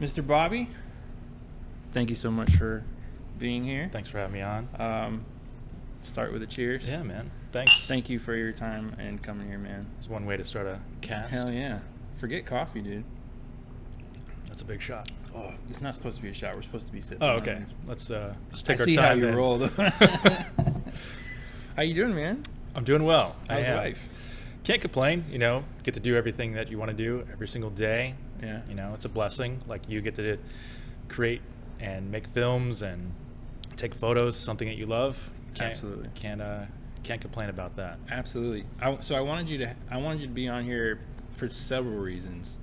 Mr. Bobby, thank you so much for being here. Thanks for having me on. Start with a cheers. Yeah, man. Thanks. Thank you for your time and coming here, man. It's one way to start a cast. Hell yeah. Forget coffee, dude. That's a big shot. Oh, it's not supposed to be a shot. We're supposed to be sipping. Oh, okay. Let's take I our see time. how you then. roll, though. How you doing, man? I'm doing well. How's I am. life? Can't complain. You know, get to do everything that you want to do every single day. Yeah. You know, it's a blessing. Like you get to create and make films and take photos, something that you love. Absolutely. Can't complain about that. Absolutely. So I wanted you to be on here for several reasons.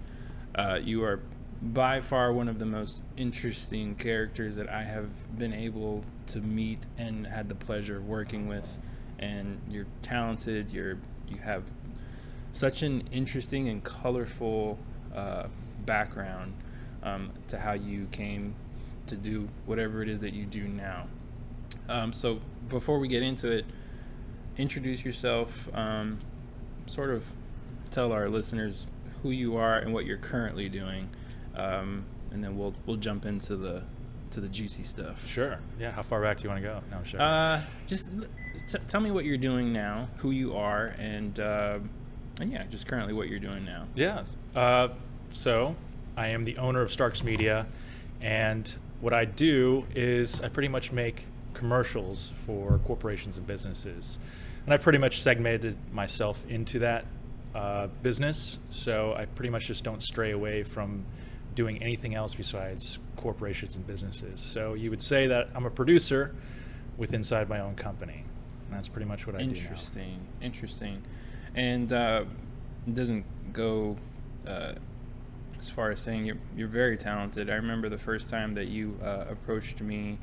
You are by far one of the most interesting characters that I have been able to meet and had the pleasure of working with. And you're talented. You have such an interesting and colorful background to how you came to do whatever it is that you do now. So before we get into it, introduce yourself, sort of tell our listeners who you are and what you're currently doing, and then we'll jump into the juicy stuff. Sure. Yeah. How far back do you want to go? No, sure. Just tell me what you're doing now, who you are, and yeah, just currently what you're doing now. Yeah. So I am the owner of Starks Media, and what I do is I pretty much make commercials for corporations and businesses. And I pretty much segmented myself into that business. So I pretty much just don't stray away from doing anything else besides corporations and businesses. So you would say that I'm a producer inside my own company. And that's pretty much what I do now. Interesting. And it doesn't go as far as saying you're very talented. I remember the first time that you approached me.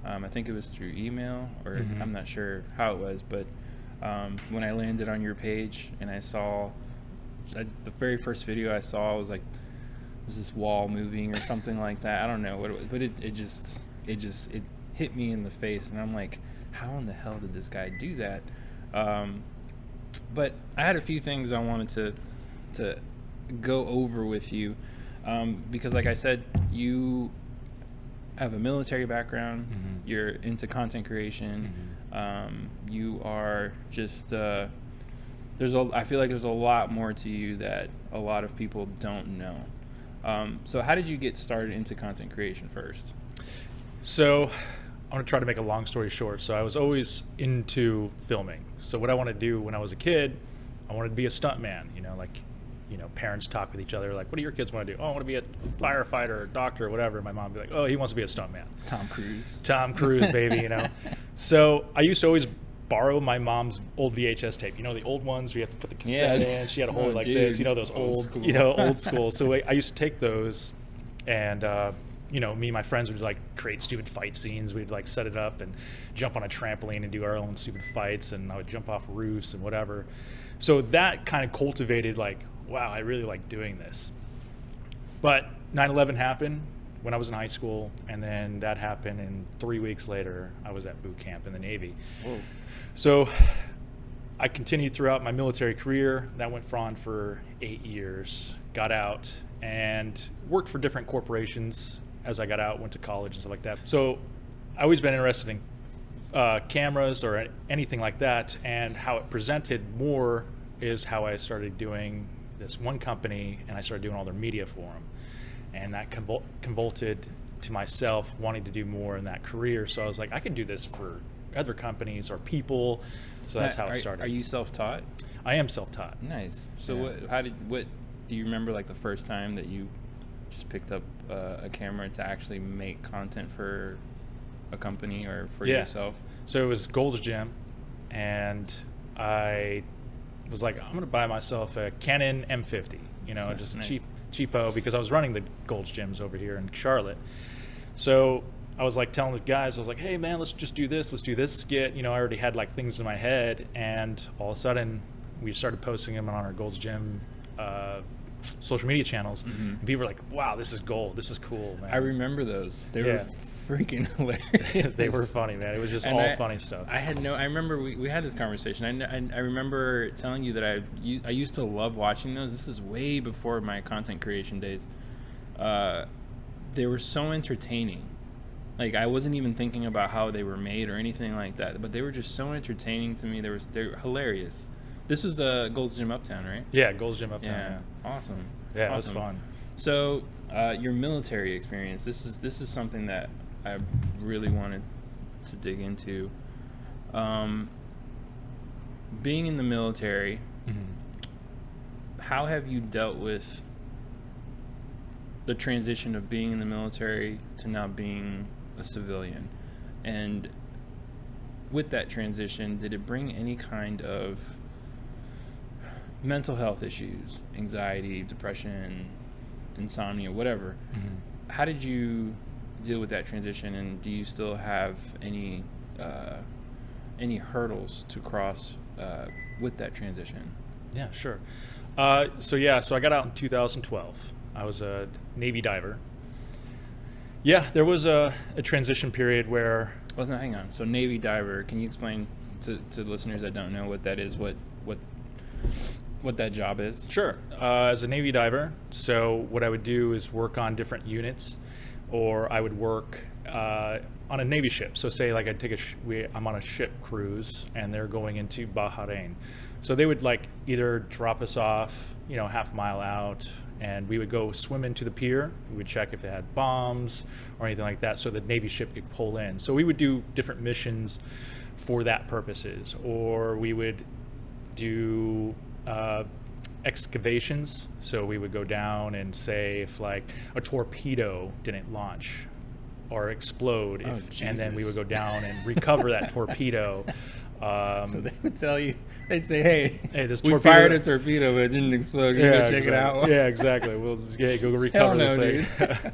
I think it was through email, or I'm not sure how it was, but when I landed on your page and I saw the very first video I saw was this wall moving or something like that. I don't know what it was, but it hit me in the face, and I'm like, how in the hell did this guy do that? But I had a few things I wanted to go over with you, because like I said, you have a military background, you're into content creation, you are just I feel like there's a lot more to you that a lot of people don't know. So how did you get started into content creation first? So I'm going to try to make a long story short. So I was always into filming. So what I wanted to do when I was a kid, I wanted to be a stuntman, parents talk with each other like, what do your kids want to do? Oh, I want to be a firefighter or doctor or whatever. My mom would be like, oh, he wants to be a stuntman. Tom Cruise, baby, So I used to always borrow my mom's old VHS tape. The old ones where you have to put the cassette in. She had a hole this, those old school. So I used to take those and, me and my friends would create stupid fight scenes. We'd set it up and jump on a trampoline and do our own stupid fights. And I would jump off roofs and whatever. So that kind of cultivated wow, I really like doing this. But 9/11 happened when I was in high school, and then that happened, and 3 weeks later, I was at boot camp in the Navy. Whoa. So I continued throughout my military career. That went on for 8 years, got out, and worked for different corporations as I got out, went to college and stuff like that. So I've always been interested in cameras or anything like that, and how it presented more is how I started doing this one company, and I started doing all their media for them. And that convolted to myself wanting to do more in that career. So I was like, I could do this for other companies or people. So that's how it started. Are you self-taught? I am self-taught. Nice. So yeah. What do you remember the first time that you just picked up a camera to actually make content for a company or for yourself? So it was Gold's Gym, and I was like, I'm going to buy myself a Canon M50, just nice. cheapo, because I was running the Gold's Gyms over here in Charlotte. So I was telling the guys, I was like, hey man, let's just do this. Let's do this skit. I already had things in my head, and all of a sudden we started posting them on our Gold's Gym social media channels. And people were like, wow, this is gold. This is cool, man. I remember those. They were freaking hilarious. They were funny, man. It was just funny stuff. I remember we had this conversation. I remember telling you that I used to love watching those. This is way before my content creation days. they were so entertaining. Like, I wasn't even thinking about how they were made or anything like that, but they were just so entertaining to me. They're hilarious. This was the Gold's Gym Uptown, right? Yeah, Gold's Gym Uptown. Yeah. Awesome. Yeah, it was Awesome. fun. So, your military experience. This is something that I really wanted to dig into. Being in the military, how have you dealt with the transition of being in the military to now being a civilian? And with that transition, did it bring any kind of mental health issues, anxiety, depression, insomnia, whatever? How did you deal with that transition, and do you still have any hurdles to cross with that transition? Yeah, sure. So I got out in 2012. I was a Navy diver. Yeah, there was a transition period where... Well, no, hang on. So Navy diver, can you explain to listeners that don't know what that is, what that job is? Sure. As a Navy diver, so what I would do is work on different units, or I would work on a Navy ship. So say like I'd take I'm on a ship cruise and they're going into Bahrain. So they would like either drop us off, half a mile out, and we would go swim into the pier. We would check if it had bombs or anything like that so the Navy ship could pull in. So we would do different missions for that purposes, or we would do excavations. So we would go down and say if like a torpedo didn't launch or explode, and then we would go down and recover that torpedo. So they would tell you, they'd say, hey, this we torpedo fired a torpedo, but it didn't explode. You go check it out. Yeah, exactly. We'll just go recover Hell no, this thing.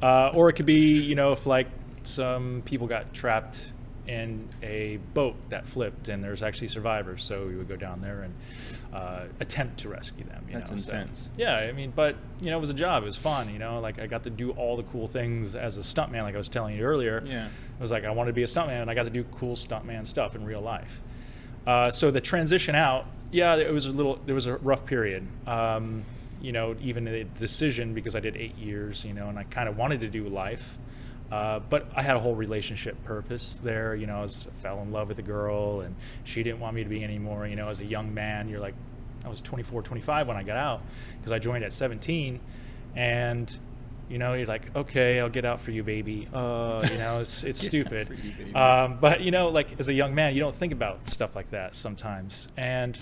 Or it could be, if like some people got trapped in a boat that flipped and there's actually survivors, so we would go down there and attempt to rescue them. That's intense. So, yeah, but it was a job. It was fun. Like I got to do all the cool things as a stuntman, like I was telling you earlier. Yeah, it was like I wanted to be a stuntman, and I got to do cool stuntman stuff in real life. So the transition out, there was a rough period. Even the decision, because I did 8 years, and I kind of wanted to do life. But I had a whole relationship purpose there. I fell in love with a girl, and she didn't want me to be anymore. As a young man, I was 24, 25 when I got out, because I joined at 17, and you're like, okay, I'll get out for you, baby. It's stupid. You, baby. But like as a young man, you don't think about stuff like that sometimes. And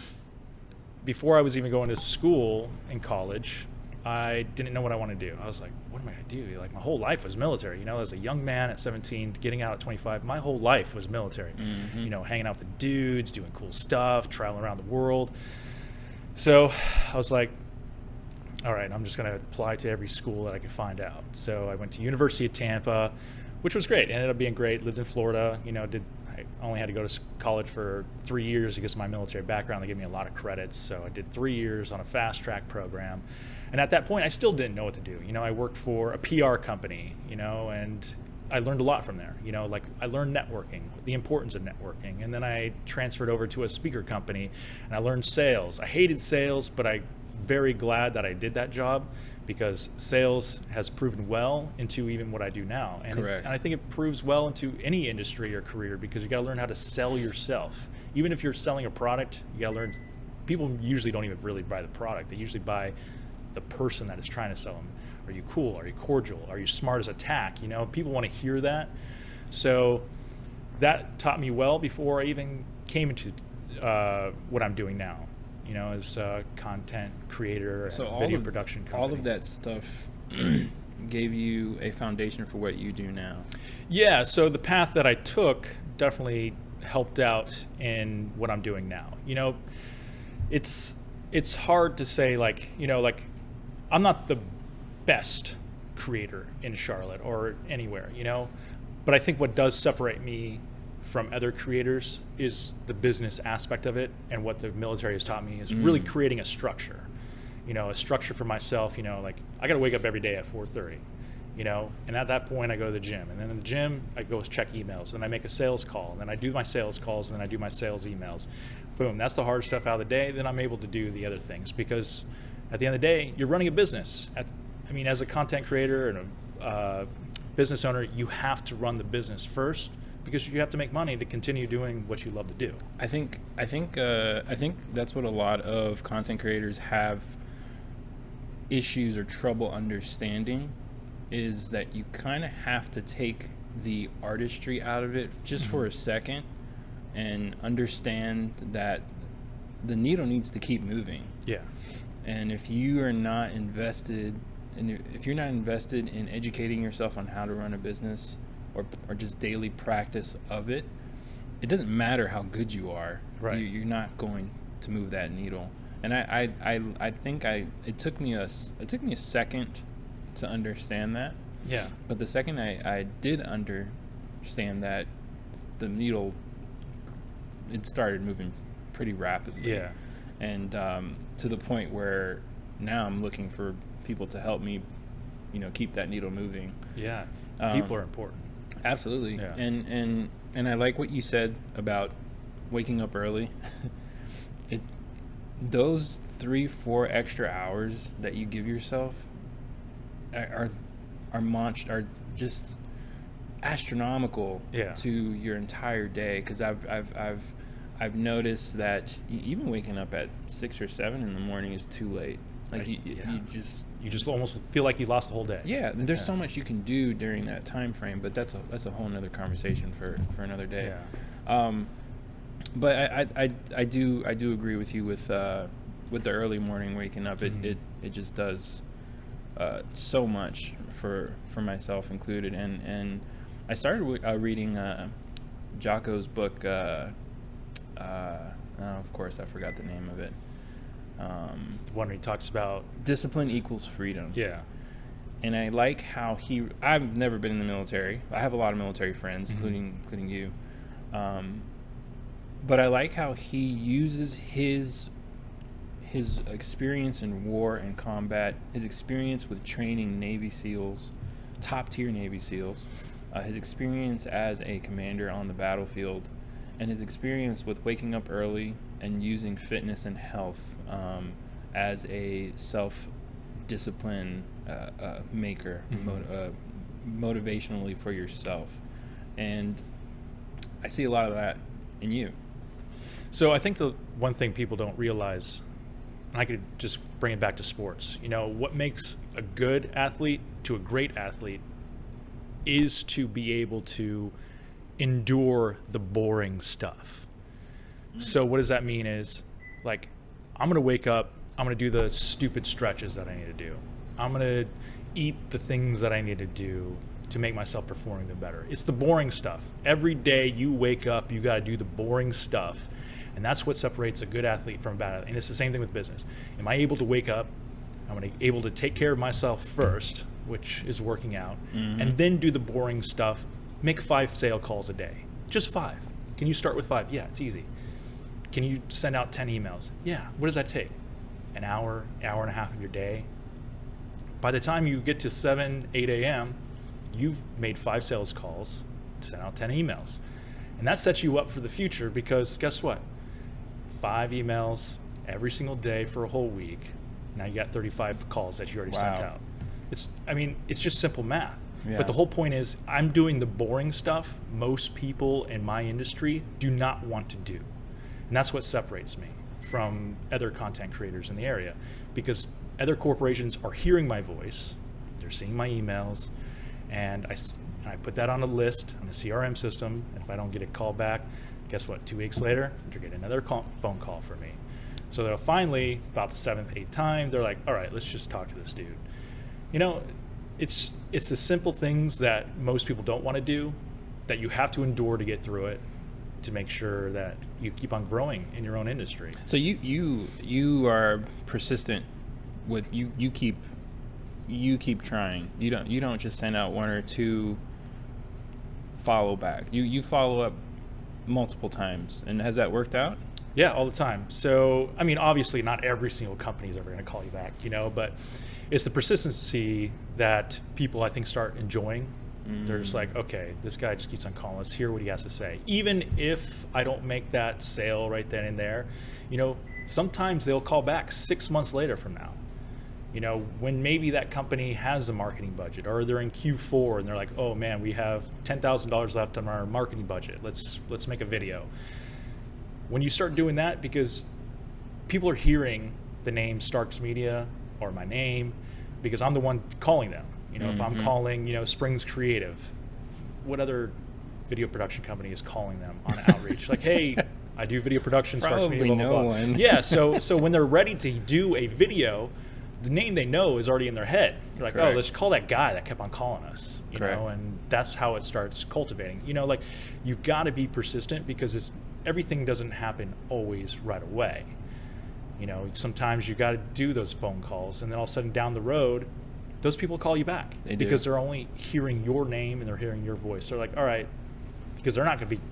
before I was even going to school in college, I didn't know what I wanted to do. I was like, what am I going to do? Like my whole life was military. As a young man at 17, getting out at 25, my whole life was military. Hanging out with the dudes, doing cool stuff, traveling around the world. So I was like, all right, I'm just going to apply to every school that I could find out. So I went to University of Tampa, which was great. It ended up being great. Lived in Florida. I only had to go to college for 3 years because of my military background. They gave me a lot of credits. So I did 3 years on a fast track program. And at that point, I still didn't know what to do. I worked for a PR company, and I learned a lot from there. Like I learned networking, the importance of networking. And then I transferred over to a speaker company, and I learned sales. I hated sales, but I'm very glad that I did that job, because sales has proven well into even what I do now. And I think it proves well into any industry or career, because you got to learn how to sell yourself. Even if you're selling a product, you got to learn. People usually don't even really buy the product. They usually buy the person that is trying to sell them. Are you cool? Are you cordial? Are you smart as a tack? People want to hear that. So that taught me well before I even came into what I'm doing now, as a content creator and video production company. All of that stuff gave you a foundation for what you do now. Yeah, so the path that I took definitely helped out in what I'm doing now. It's hard to say, like I'm not the best creator in Charlotte or anywhere, but I think what does separate me from other creators is the business aspect of it, and what the military has taught me is really creating a structure, a structure for myself. Like I got to wake up every day at 4:30, and at that point I go to the gym, and then in the gym I go check emails, and I make a sales call, and then I do my sales calls, and then I do my sales emails. Boom, that's the hard stuff out of the day. Then I'm able to do the other things, because at the end of the day, you're running a business. As a content creator and business owner, you have to run the business first because you have to make money to continue doing what you love to do. I think that's what a lot of content creators have issues or trouble understanding, is that you kind of have to take the artistry out of it just for a second and understand that the needle needs to keep moving. Yeah. And if you are not invested, and if you're not invested in educating yourself on how to run a business or just daily practice of it, it doesn't matter how good you are. Right. You're not going to move that needle. And I think it took me a second to understand that. Yeah. But the second I did understand that, the needle, it started moving pretty rapidly. Yeah. And to the point where now I'm looking for people to help me, keep that needle moving. Yeah. People are important. Absolutely. Yeah. And I like what you said about waking up early. Those 3-4 extra hours that you give yourself are just astronomical to your entire day. Because I've noticed that even waking up at 6 or 7 in the morning is too late. Like you just almost feel like you lost the whole day. Yeah, there's so much you can do during that time frame, but that's a whole nother conversation for another day. Yeah. But I do agree with you with the early morning waking up. It just does so much for myself included, and I started reading Jocko's book. Of course, I forgot the name of it. The one where he talks about discipline equals freedom. Yeah. And I like how I've never been in the military. I have a lot of military friends, including you. But I like how he uses his experience in war and combat, his experience with training Navy SEALs, top-tier Navy SEALs, his experience as a commander on the battlefield, and his experience with waking up early and using fitness and health as a self-discipline maker, motivationally for yourself. And I see a lot of that in you. So I think the one thing people don't realize, and I could just bring it back to sports, what makes a good athlete to a great athlete is to be able to endure the boring stuff. So what does that mean is, like, I'm going to wake up, I'm going to do the stupid stretches that I need to do. I'm going to eat the things that I need to do to make myself perform even better. It's the boring stuff. Every day you wake up, you got to do the boring stuff. And that's what separates a good athlete from a bad athlete. And it's the same thing with business. Am I able to wake up? I'm able to take care of myself first, which is working out, and then do the boring stuff. Make 5 sale calls a day. Just 5. Can you start with 5? Yeah, it's easy. Can you send out 10 emails? Yeah. What does that take? An hour and a half of your day? By the time you get to 7, 8 a.m., you've made 5 sales calls, sent out 10 emails. And that sets you up for the future, because guess what? 5 emails every single day for a whole week. Now you got 35 calls that you already sent out. It's just simple math. Yeah. But the whole point is, I'm doing the boring stuff most people in my industry do not want to do. And that's what separates me from other content creators in the area, because other corporations are hearing my voice, they're seeing my emails, and I put that on a list on a CRM system, and if I don't get a call back, guess what? 2 weeks later, you're getting another phone call from me. So they'll finally, about the 7th, 8th time, they're like, all right, let's just talk to this dude. It's the simple things that most people don't want to do, that you have to endure to get through it, to make sure that you keep on growing in your own industry. So you are persistent with you keep trying. You don't just send out 1 or 2 follow back. You follow up multiple times. And has that worked out? Yeah, all the time. So, obviously not every single company is ever going to call you back, but it's the persistency that people, I think, start enjoying. They're just like, okay, this guy just keeps on calling. Let's hear what he has to say. Even if I don't make that sale right then and there, sometimes they'll call back 6 months later from now. You know, when maybe that company has a marketing budget, or they're in Q4 and they're like, oh man, we have $10,000 left on our marketing budget. Let's make a video. When you start doing that, because people are hearing the name Starks Media or my name, because I'm the one calling them. You know, if I'm calling, you know, Springs Creative, what other video production company is calling them on outreach? Like, hey, I do video production, Starks Media, blah, blah, blah. No one. Yeah, so when they're ready to do a video, the name they know is already in their head. They're like, Correct. oh, let's call that guy that kept on calling us, you Correct. know, and that's how it starts cultivating. You know, like, you got to be persistent, because everything doesn't happen always right away. You know, sometimes you got to do those phone calls, and then all of a sudden down the road, those people call you back because they're only hearing your name and they're hearing your voice. They're like, all right, because they're not going to be,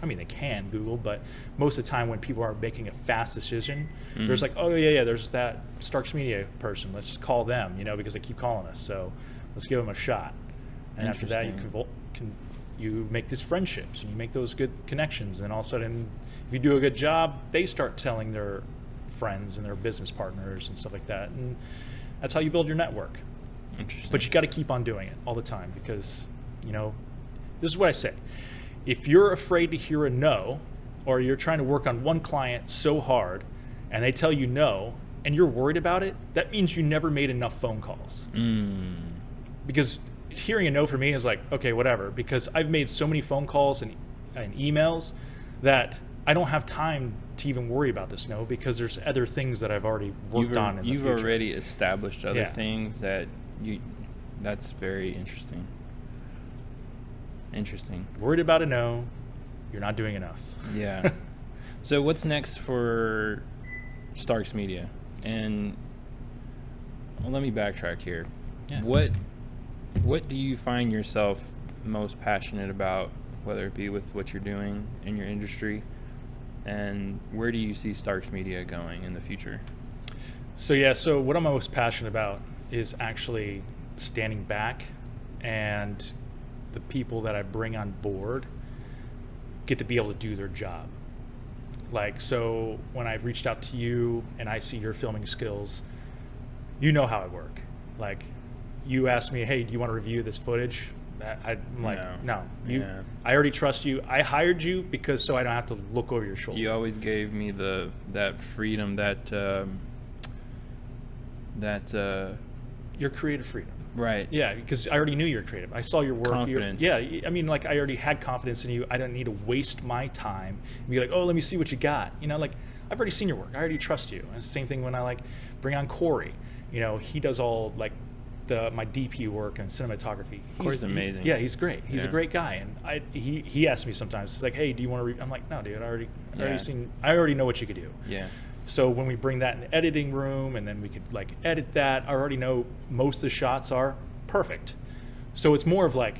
I mean, they can Google, but most of the time when people are making a fast decision, there's like, oh yeah, there's that Starks Media person. Let's call them, you know, because they keep calling us. So let's give them a shot. And after that, you make these friendships and you make those good connections. And all of a sudden, if you do a good job, they start telling their friends and their business partners and stuff like that. And that's how you build your network. But you got to keep on doing it all the time, because, you know, this is what I say. If you're afraid to hear a no, or you're trying to work on one client so hard and they tell you no and you're worried about it, that means you never made enough phone calls. Because hearing a no for me is like, okay, whatever, because I've made so many phone calls and emails that I don't have time to even worry about this no, because there's other things that I've already worked on in the future. You've already established other things that that's very interesting. Worried about a no, you're not doing enough. Yeah. So what's next for Starks Media? And let me backtrack here. Yeah. What do you find yourself most passionate about, whether it be with what you're doing in your industry, and where do you see Starks Media going in the future? So what I'm most passionate about is actually standing back, and the people that I bring on board get to be able to do their job. Like, so when I've reached out to you and I see your filming skills, you know how I work. Like, you ask me, hey, do you want to review this footage? I'm like, no. I already trust you. I hired you because so I don't have to look over your shoulder. You always gave me that freedom, your creative freedom. Right. Yeah, because I already knew you're creative. I saw your work. Confidence. I mean, like, I already had confidence in you. I don't need to waste my time and be like, oh, let me see what you got. You know, like, I've already seen your work. I already trust you. And it's the same thing when I, like, bring on Corey. You know, he does all, like, my DP work and cinematography. Corey's amazing. He's great. He's a great guy. And he asks me sometimes, he's like, hey, do you want to I'm like, no, dude, I already know what you could do. Yeah. So when we bring that in the editing room and then we could, like, edit that, I already know most of the shots are perfect. So it's more of like,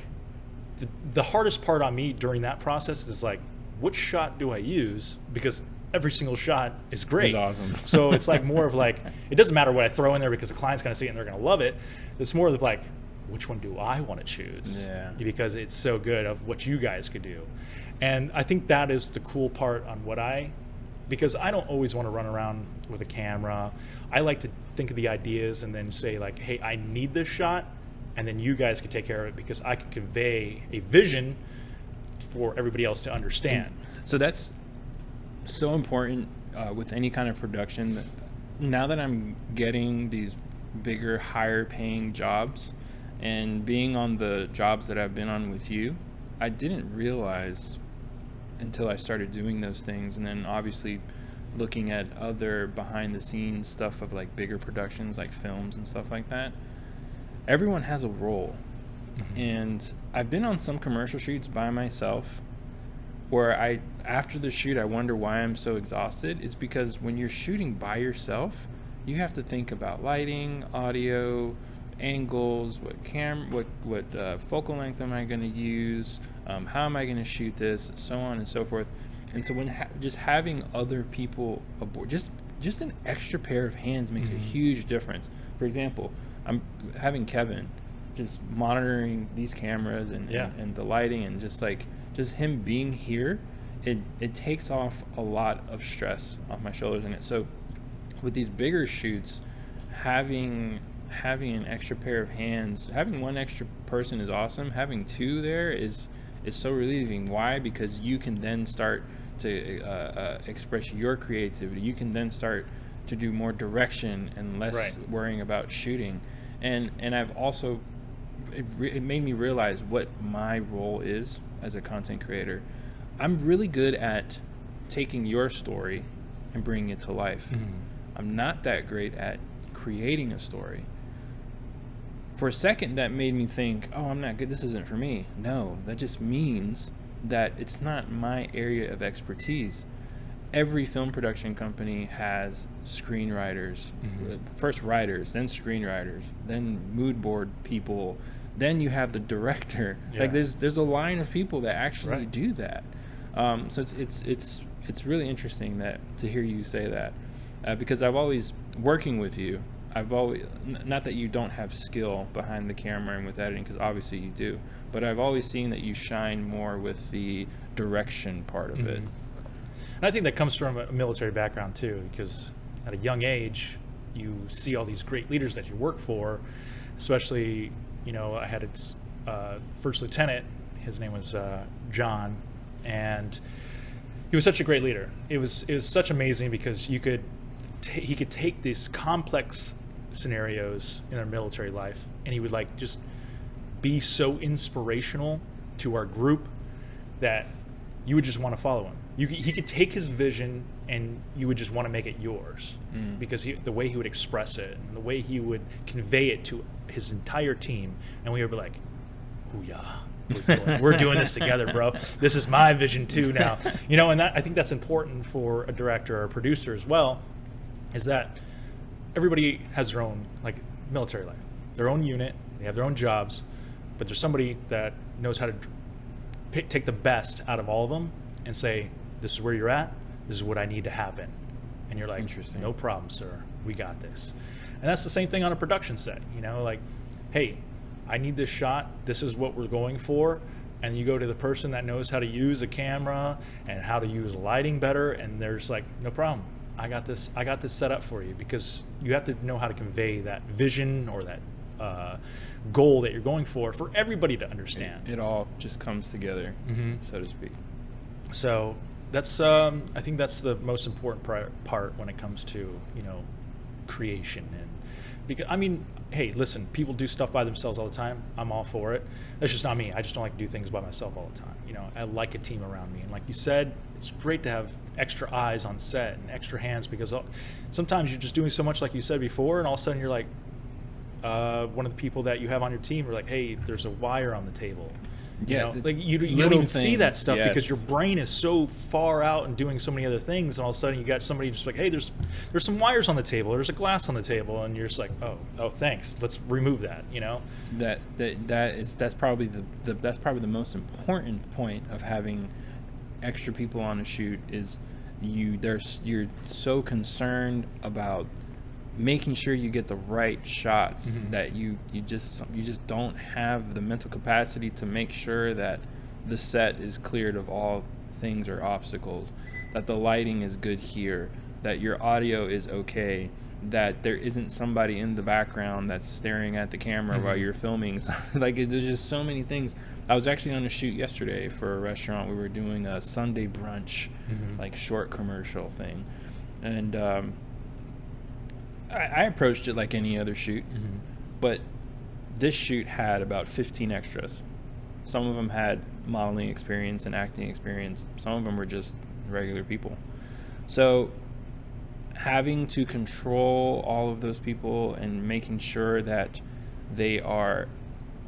the hardest part on me during that process is like, which shot do I use? Because every single shot is great. It's awesome. So it's like more of like, it doesn't matter what I throw in there because the client's going to see it and they're going to love it. It's more of like, which one do I want to choose? Yeah. Because it's so good of what you guys could do. And I think that is the cool part on because I don't always want to run around with a camera. I like to think of the ideas and then say, like, hey, I need this shot, and then you guys can take care of it, because I can convey a vision for everybody else to understand. So that's so important with any kind of production. Now that I'm getting these bigger, higher paying jobs, and being on the jobs that I've been on with you, I didn't realize until I started doing those things, and then obviously looking at other behind the scenes stuff of, like, bigger productions like films and stuff like that. Everyone has a role. And I've been on some commercial shoots by myself where after the shoot I wonder why I'm so exhausted. It's because when you're shooting by yourself, you have to think about lighting, audio, angles, what focal length am I going to use, how am I going to shoot this, so on and so forth. And so when just having other people aboard, just an extra pair of hands makes a huge difference. For example, I'm having Kevin just monitoring these cameras and the lighting, and just him being here, it takes off a lot of stress off my shoulders. And so with these bigger shoots, having an extra pair of hands, having one extra person is awesome. Having two there is so relieving. Why? Because you can then start to express your creativity. You can then start to do more direction and less worrying about shooting. And I've also, it made me realize what my role is as a content creator. I'm really good at taking your story and bringing it to life. I'm not that great at creating a story. For a second, that made me think, oh, I'm not good, this isn't for me. No, that just means that it's not my area of expertise. Every film production company has screenwriters, first writers, then screenwriters, then mood board people, then you have the director. Like there's a line of people that actually do that. So it's really interesting to hear you say that, because I've always, working with you, I've always, not that you don't have skill behind the camera and with editing, because obviously you do, but I've always seen that you shine more with the direction part of it. And I think that comes from a military background too, because at a young age, you see all these great leaders that you work for, especially, I had its first lieutenant, his name was John, and he was such a great leader. It was such amazing because he could take these complex scenarios in our military life, and he would just be so inspirational to our group that you would just want to follow him. He could take his vision and you would just want to make it yours, because the way he would express it and the way he would convey it to his entire team, and we would be like, "Ooh yeah, we're doing this together, bro. This is my vision too now." And I think that's important for a director or a producer as well, is that everybody has their own military life, their own unit, they have their own jobs, but there's somebody that knows how to take the best out of all of them and say, this is where you're at, this is what I need to happen. And you're like, interesting, no problem, sir, we got this. And that's the same thing on a production set, hey, I need this shot, this is what we're going for. And you go to the person that knows how to use a camera and how to use lighting better, and there's no problem, I got this set up for you, because you have to know how to convey that vision or that goal that you're going for everybody to understand. It all just comes together, so to speak. So that's I think that's the most important part when it comes to creation. And because hey, listen, people do stuff by themselves all the time. I'm all for it. That's just not me. I just don't like to do things by myself all the time. I like a team around me. And like you said, it's great to have extra eyes on set and extra hands, because sometimes you're just doing so much, like you said before, and all of a sudden you're like, one of the people that you have on your team are like, hey, there's a wire on the table. You don't even see that stuff, because your brain is so far out and doing so many other things, and all of a sudden you got somebody just like, hey, there's some wires on the table, there's a glass on the table, and you're just like, oh thanks, let's remove that. That's probably the most important point of having extra people on a shoot, is you're so concerned about making sure you get the right shots, that you just don't have the mental capacity to make sure that the set is cleared of all things or obstacles, that the lighting is good here, that your audio is okay, that there isn't somebody in the background that's staring at the camera while you're filming. There's just so many things. I was actually on a shoot yesterday for a restaurant. We were doing a Sunday brunch, short commercial thing, and I approached it like any other shoot, but this shoot had about 15 extras. Some of them had modeling experience and acting experience. Some of them were just regular people. So having to control all of those people and making sure that they are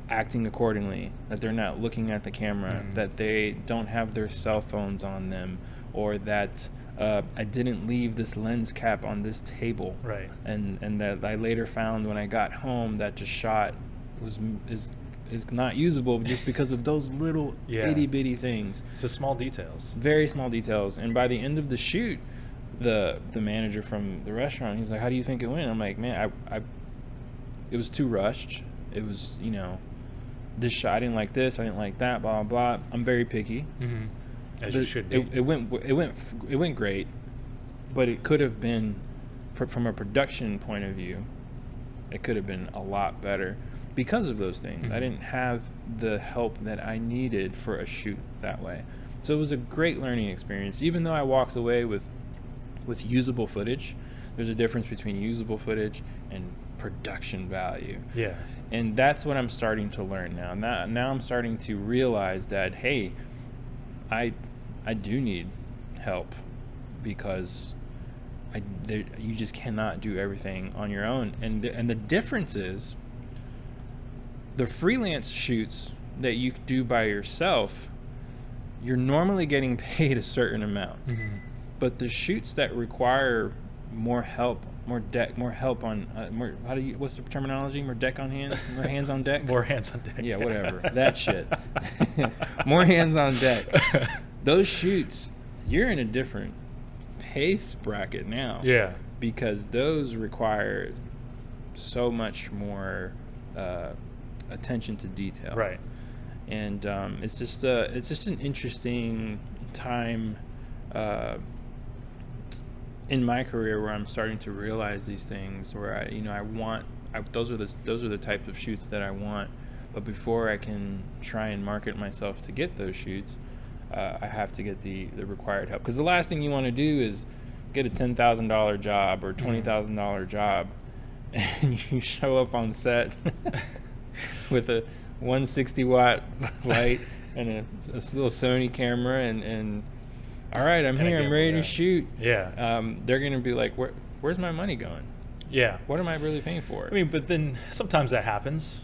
acting accordingly, that they're not looking at the camera, that they don't have their cell phones on them, or that I didn't leave this lens cap on this table, and that I later found when I got home that the shot is not usable just because of those little itty bitty things. It's the small details, very small details. And by the end of the shoot, the manager from the restaurant, he's like, "How do you think it went?" I'm like, "Man, it was too rushed. It was this shot, I didn't like this, I didn't like that, blah blah blah." I'm very picky. As you should be. It went great, but it could have been, from a production point of view, it could have been a lot better because of those things. I didn't have the help that I needed for a shoot that way. So it was a great learning experience. Even though I walked away with usable footage, there's a difference between usable footage and production value. Yeah. And that's what I'm starting to learn now. Now I'm starting to realize that, hey, I do need help, because you just cannot do everything on your own. And the difference is, the freelance shoots that you do by yourself, you're normally getting paid a certain amount. But the shoots that require more help, on what's the terminology? More deck on hands, more hands on deck. More hands on deck. Yeah, whatever. That shit. More hands on deck. Those shoots, you're in a different pace bracket now. Yeah. Because those require so much more attention to detail. Right. And it's just an interesting time in my career where I'm starting to realize these things, where those are the types of shoots that I want. But before I can try and market myself to get those shoots, I have to get the required help. Because the last thing you want to do is get a $10,000 job or $20,000 job, and you show up on set with a 160 watt light and a little Sony camera, and all right, I'm here, I'm ready to shoot. Yeah. They're going to be like, where's my money going? Yeah. What am I really paying for? I mean, but then sometimes that happens,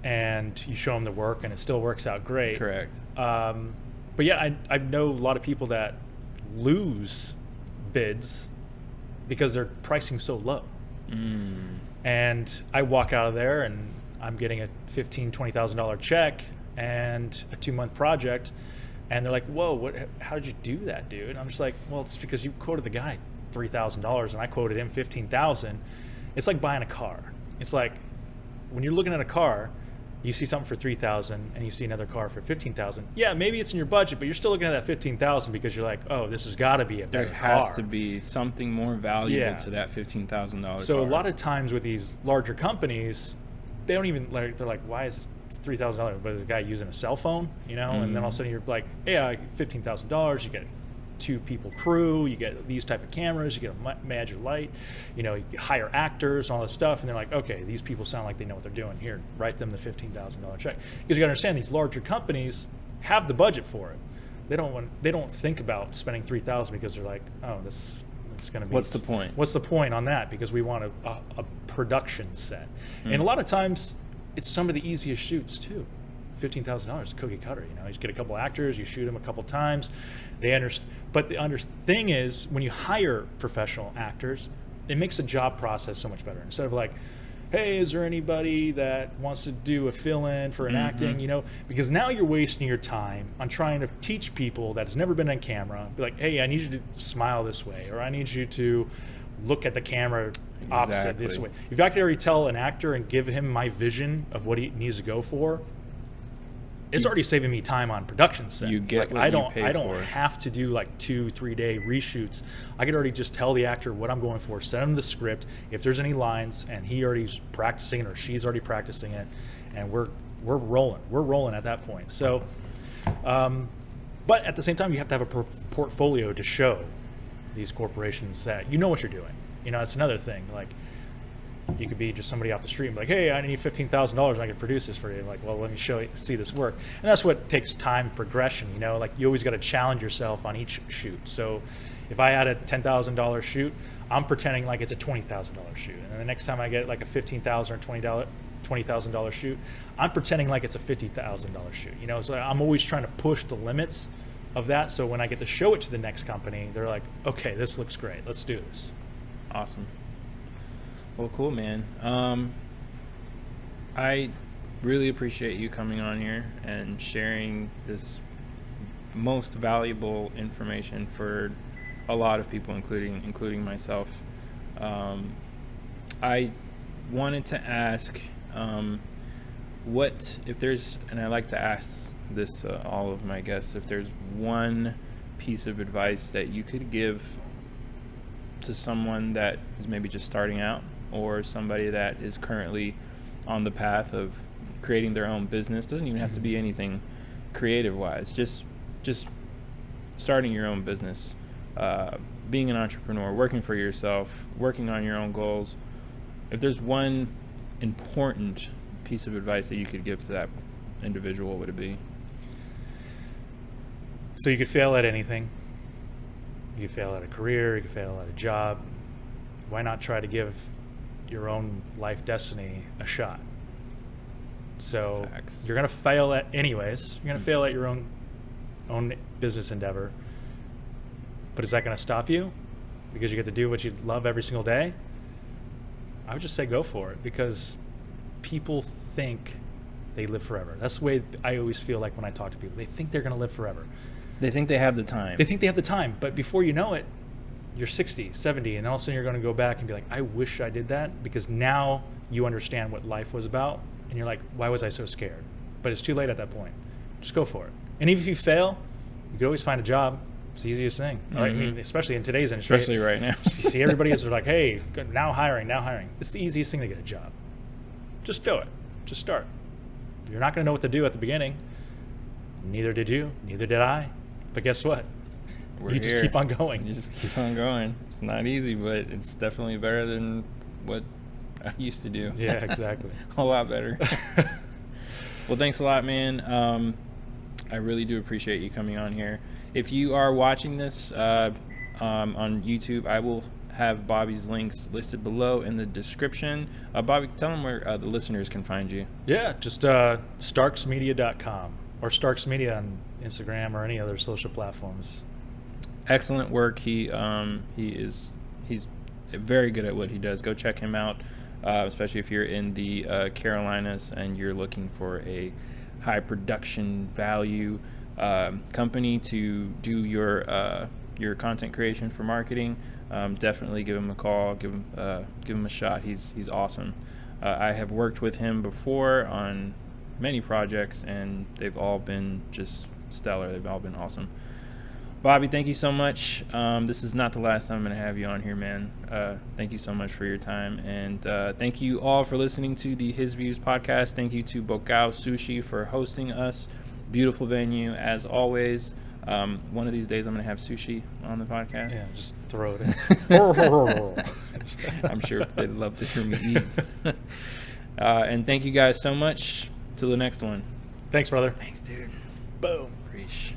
and you show them the work, and it still works out great. Correct. But yeah, I know a lot of people that lose bids because they're pricing so low. And I walk out of there, and I'm getting a $15,000, $20,000 check and a 2-month project. And they're like, whoa, how did you do that, dude? And I'm just like, well, it's because you quoted the guy $3,000 and I quoted him $15,000. It's like buying a car. It's like when you're looking at a car, you see something for $3,000 and you see another car for $15,000. Yeah, maybe it's in your budget, but you're still looking at that $15,000 because you're like, oh, this has got to be a better car. There has to be something more valuable to that $15,000 So car. a lot of times with these larger companies, they don't even like. They're like, why is $3,000? But the guy using a cell phone, and then all of a sudden you're like, yeah, $15,000. You get 2 people crew. You get these type of cameras. You get a magic light. You hire actors, all this stuff, and they're like, okay, these people sound like they know what they're doing. Here, write them the $15,000 check. Because you got to understand, these larger companies have the budget for it. They don't think about spending $3,000 because they're like, oh, this. It's going to be. What's the point? What's the point on that? Because we want a production set, and a lot of times it's some of the easiest shoots too. $15,000 cookie cutter. You just get a couple actors, you shoot them a couple times. They understand. But the thing is, when you hire professional actors, it makes the job process so much better. Instead of like, hey, is there anybody that wants to do a fill-in for an acting? Because now you're wasting your time on trying to teach people that has never been on camera. Be like, hey, I need you to smile this way, or I need you to look at the camera opposite this way. If I could already tell an actor and give him my vision of what he needs to go for, it's already saving me time on production set. You get like, what I don't have to do like 2-3 day reshoots. I could already just tell the actor what I'm going for, send him the script, if there's any lines, and he already's practicing it or she's already practicing it, and we're rolling. We're rolling at that point. So, but at the same time, you have to have a portfolio to show these corporations that you know what you're doing. It's another thing. Like, you could be just somebody off the street and be like, hey, I need $15,000 and I can produce this for you. Like, well, let me see this work. And that's what takes time, progression, like you always got to challenge yourself on each shoot. So if I had a $10,000 shoot, I'm pretending like it's a $20,000 shoot. And the next time I get like a $15,000 or $20,000 shoot, I'm pretending like it's a $50,000 shoot. So I'm always trying to push the limits of that. So when I get to show it to the next company, they're like, okay, this looks great. Let's do this. Awesome. Well, cool, man. I really appreciate you coming on here and sharing this most valuable information for a lot of people, including myself. I wanted to ask, what if there's, and I like to ask this all of my guests, if there's one piece of advice that you could give to someone that is maybe just starting out or somebody that is currently on the path of creating their own business. Doesn't even have to be anything creative wise, just starting your own business, being an entrepreneur, working for yourself, working on your own goals. If there's one important piece of advice that you could give to that individual, what would it be? So you could fail at anything. You could fail at a career, you could fail at a job. Why not try to give your own life destiny a shot? So Facts. you're going to fail at anyways. You're going to fail at your own business endeavor. But is that going to stop you because you get to do what you love every single day? I would just say go for it, because people think they live forever. That's the way I always feel like when I talk to people. They think they're going to live forever. They think they have the time. They think they have the time, but before you know it, you're 60, 70, and all of a sudden you're going to go back and be like, I wish I did that, because now you understand what life was about, and you're like, why was I so scared? But it's too late at that point. Just go for it. And even if you fail, you could always find a job. It's the easiest thing. Right? I mean, especially in today's industry. Especially right now. You see everybody is like, hey, now hiring. It's the easiest thing to get a job. Just do it. Just start. You're not going to know what to do at the beginning. Neither did you. Neither did I. But guess what? We're you just here. keep on going. You just keep on going. It's not easy, but it's definitely better than what I used to do. Yeah, exactly. A lot better. Well, thanks a lot, man. I really do appreciate you coming on here. If you are watching this on YouTube, I will have Bobby's links listed below in the description. Bobby, tell them where the listeners can find you. Yeah, just starksmedia.com or Starks Media on Instagram or any other social platforms. Excellent work. He's very good at what he does. Go check him out, especially if you're in the Carolinas and you're looking for a high production value company to do your content creation for marketing. Definitely give him a call. Give him a shot. He's awesome. I have worked with him before on many projects, and they've all been just stellar. They've all been awesome. Bobby, thank you so much. This is not the last time I'm going to have you on here, man. Thank you so much for your time. And thank you all for listening to the HisViewZ podcast. Thank you to Bokao Sushi for hosting us. Beautiful venue, as always. One of these days, I'm going to have sushi on the podcast. Yeah, just throw it in. I'm sure they'd love to hear me eat. And thank you guys so much. Till the next one. Thanks, brother. Thanks, dude. Boom. Preach.